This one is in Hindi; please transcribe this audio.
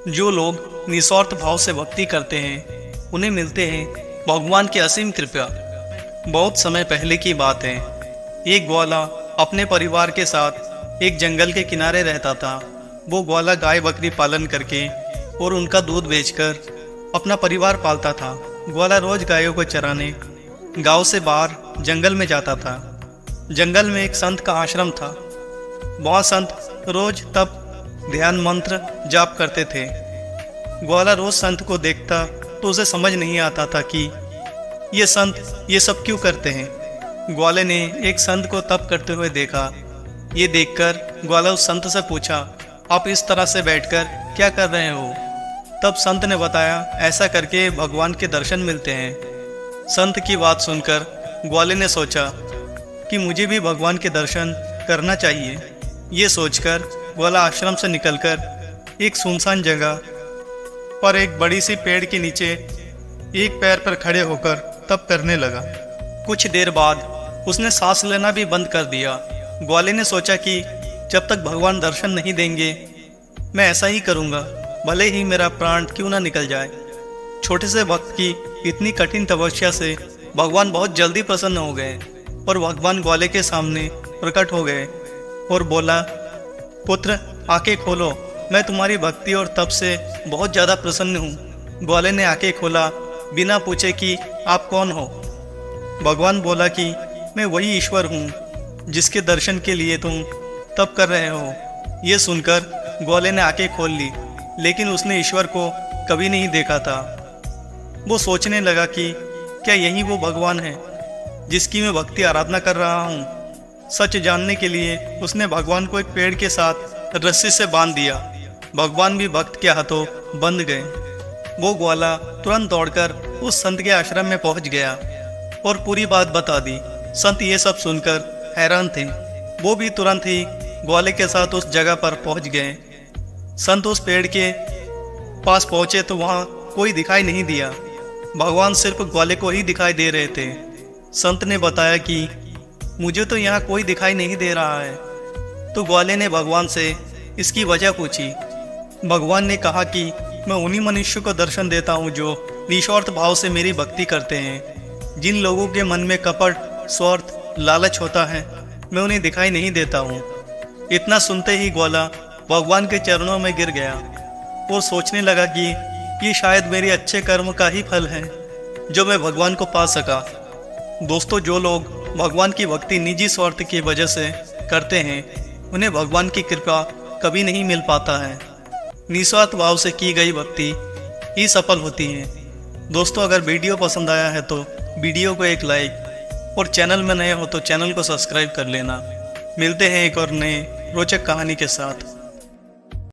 जो लोग निस्वार्थ भाव से भक्ति करते हैं उन्हें मिलते हैं भगवान की असीम कृपा। बहुत समय पहले की बात है, एक ग्वाला अपने परिवार के साथ एक जंगल के किनारे रहता था। वो ग्वाला गाय बकरी पालन करके और उनका दूध बेचकर अपना परिवार पालता था। ग्वाला रोज गायों को चराने गांव से बाहर जंगल में जाता था। जंगल में एक संत का आश्रम था। वहाँ संत रोज तप ध्यान मंत्र जाप करते थे। ग्वाला रोज संत को देखता तो उसे समझ नहीं आता था कि ये संत ये सब क्यों करते हैं। ग्वाले ने एक संत को तप करते हुए देखा। ये देखकर ग्वाला उस संत से पूछा, आप इस तरह से बैठकर क्या कर रहे हो? तब संत ने बताया, ऐसा करके भगवान के दर्शन मिलते हैं। संत की बात सुनकर ग्वाले ने सोचा कि मुझे भी भगवान के दर्शन करना चाहिए। ये सोचकर ग्वाला आश्रम से निकलकर एक सुनसान जगह पर एक बड़ी सी पेड़ के नीचे एक पैर पर खड़े होकर तप करने लगा। कुछ देर बाद उसने सांस लेना भी बंद कर दिया। ग्वाले ने सोचा कि जब तक भगवान दर्शन नहीं देंगे मैं ऐसा ही करूँगा, भले ही मेरा प्राण क्यों ना निकल जाए। छोटे से भक्त की इतनी कठिन तपस्या से भगवान बहुत जल्दी प्रसन्न हो गए और भगवान ग्वाले के सामने प्रकट हो गए और बोला, पुत्र आंखें खोलो, मैं तुम्हारी भक्ति और तप से बहुत ज़्यादा प्रसन्न हूँ। ग्वाले ने आंखें खोला बिना पूछे कि आप कौन हो। भगवान बोला कि मैं वही ईश्वर हूँ जिसके दर्शन के लिए तुम तप कर रहे हो। ये सुनकर ग्वाले ने आंखें खोल ली, लेकिन उसने ईश्वर को कभी नहीं देखा था। वो सोचने लगा कि क्या यही वो भगवान है जिसकी मैं भक्ति आराधना कर रहा हूँ। सच जानने के लिए उसने भगवान को एक पेड़ के साथ रस्सी से बांध दिया। भगवान भी भक्त के हाथों बंध गए। वो ग्वाला तुरंत दौड़कर उस संत के आश्रम में पहुंच गया और पूरी बात बता दी। संत ये सब सुनकर हैरान थे। वो भी तुरंत ही ग्वाले के साथ उस जगह पर पहुंच गए। संत उस पेड़ के पास पहुंचे तो वहाँ कोई दिखाई नहीं दिया। भगवान सिर्फ ग्वाले को ही दिखाई दे रहे थे। संत ने बताया कि मुझे तो यहाँ कोई दिखाई नहीं दे रहा है। तो ग्वाले ने भगवान से इसकी वजह पूछी। भगवान ने कहा कि मैं उन्हीं मनुष्य को दर्शन देता हूँ जो निस्वार्थ भाव से मेरी भक्ति करते हैं। जिन लोगों के मन में कपट, स्वार्थ, लालच होता है, मैं उन्हें दिखाई नहीं देता हूँ। इतना सुनते ही ग्वाला भगवान के चरणों में गिर गया और सोचने लगा कि ये शायद मेरे अच्छे कर्म का ही फल है जो मैं भगवान को पा सका। दोस्तों, जो लोग भगवान की भक्ति निजी स्वार्थ की वजह से करते हैं उन्हें भगवान की कृपा कभी नहीं मिल पाता है। निस्वार्थ भाव से की गई भक्ति ही सफल होती है। दोस्तों, अगर वीडियो पसंद आया है तो वीडियो को एक लाइक और चैनल में नए हो तो चैनल को सब्सक्राइब कर लेना। मिलते हैं एक और नए रोचक कहानी के साथ।